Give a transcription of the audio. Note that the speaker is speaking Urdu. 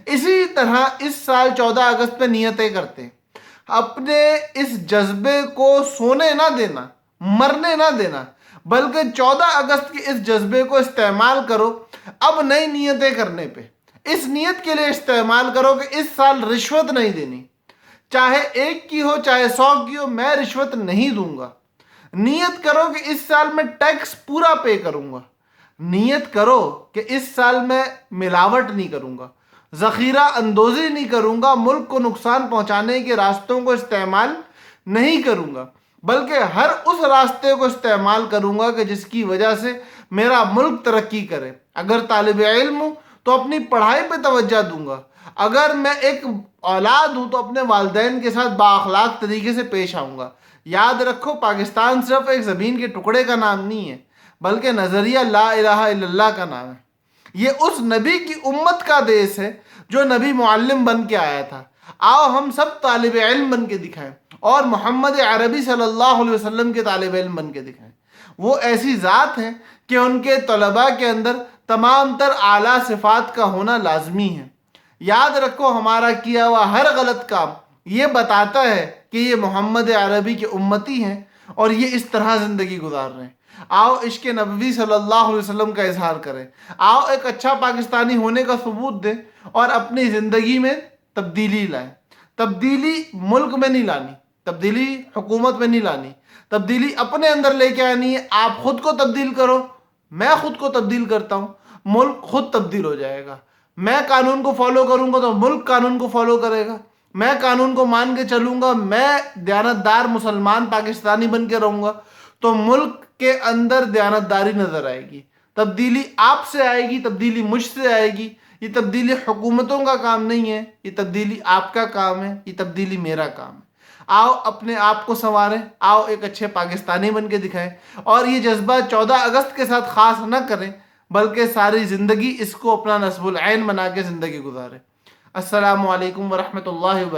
اسی طرح اس سال 14 اگست پہ نیتیں کرتے ہیں، اپنے اس جذبے کو سونے نہ دینا، مرنے نہ دینا، بلکہ 14 اگست کے اس جذبے کو استعمال کرو اب نئی نیتیں کرنے پہ۔ اس نیت کے لیے استعمال کرو کہ اس سال رشوت نہیں دینی، چاہے 1 کی ہو چاہے 100 کی ہو، میں رشوت نہیں دوں گا۔ نیت کرو کہ اس سال میں ٹیکس پورا پے کروں گا۔ نیت کرو کہ اس سال میں ملاوٹ نہیں کروں گا، ذخیرہ اندوزی نہیں کروں گا، ملک کو نقصان پہنچانے کے راستوں کو استعمال نہیں کروں گا، بلکہ ہر اس راستے کو استعمال کروں گا کہ جس کی وجہ سے میرا ملک ترقی کرے۔ اگر طالب علم ہوں تو اپنی پڑھائی پہ توجہ دوں گا، اگر میں ایک اولاد ہوں تو اپنے والدین کے ساتھ بااخلاق طریقے سے پیش آؤں گا۔ یاد رکھو، پاکستان صرف ایک زمین کے ٹکڑے کا نام نہیں ہے، بلکہ نظریہ لا الہ الا اللہ کا نام ہے۔ یہ اس نبی کی امت کا دیس ہے جو نبی معلم بن کے آیا تھا۔ آؤ ہم سب طالب علم بن کے دکھائیں اور محمد عربی صلی اللہ علیہ وسلم کے طالب علم بن کے دکھائیں۔ وہ ایسی ذات ہیں کہ ان کے طلباء کے اندر تمام تر اعلیٰ صفات کا ہونا لازمی ہے۔ یاد رکھو، ہمارا کیا ہوا ہر غلط کام یہ بتاتا ہے کہ یہ محمد عربی کے امتی ہیں اور یہ اس طرح زندگی گزار رہے ہیں۔ آؤ عشق نبوی صلی اللہ علیہ وسلم کا اظہار کریں، آؤ ایک اچھا پاکستانی ہونے کا ثبوت دیں اور اپنی زندگی میں تبدیلی لائیں۔ تبدیلی ملک میں نہیں لانی، تبدیلی حکومت میں نہیں لانی، تبدیلی اپنے اندر لے کے آنی ہے۔ آپ خود کو تبدیل کرو، میں خود کو تبدیل کرتا ہوں، ملک خود تبدیل ہو جائے گا۔ میں قانون کو فالو کروں گا تو ملک قانون کو فالو کرے گا۔ میں قانون کو مان کے چلوں گا، میں دیانتدار مسلمان پاکستانی بن کے رہوں گا تو ملک کے اندر دیانتداری نظر آئے گی۔ تبدیلی آپ سے آئے گی، تبدیلی مجھ سے آئے گی۔ یہ تبدیلی حکومتوں کا کام نہیں ہے، یہ تبدیلی آپ کا کام ہے، یہ تبدیلی میرا کام ہے۔ آؤ اپنے آپ کو سنواریں، آؤ ایک اچھے پاکستانی بن کے دکھائیں، اور یہ جذبہ 14 اگست کے ساتھ خاص نہ کریں بلکہ ساری زندگی اس کو اپنا نصب العین بنا کے زندگی گزاریں۔ السلام علیکم ورحمۃ اللہ وبرکاتہ۔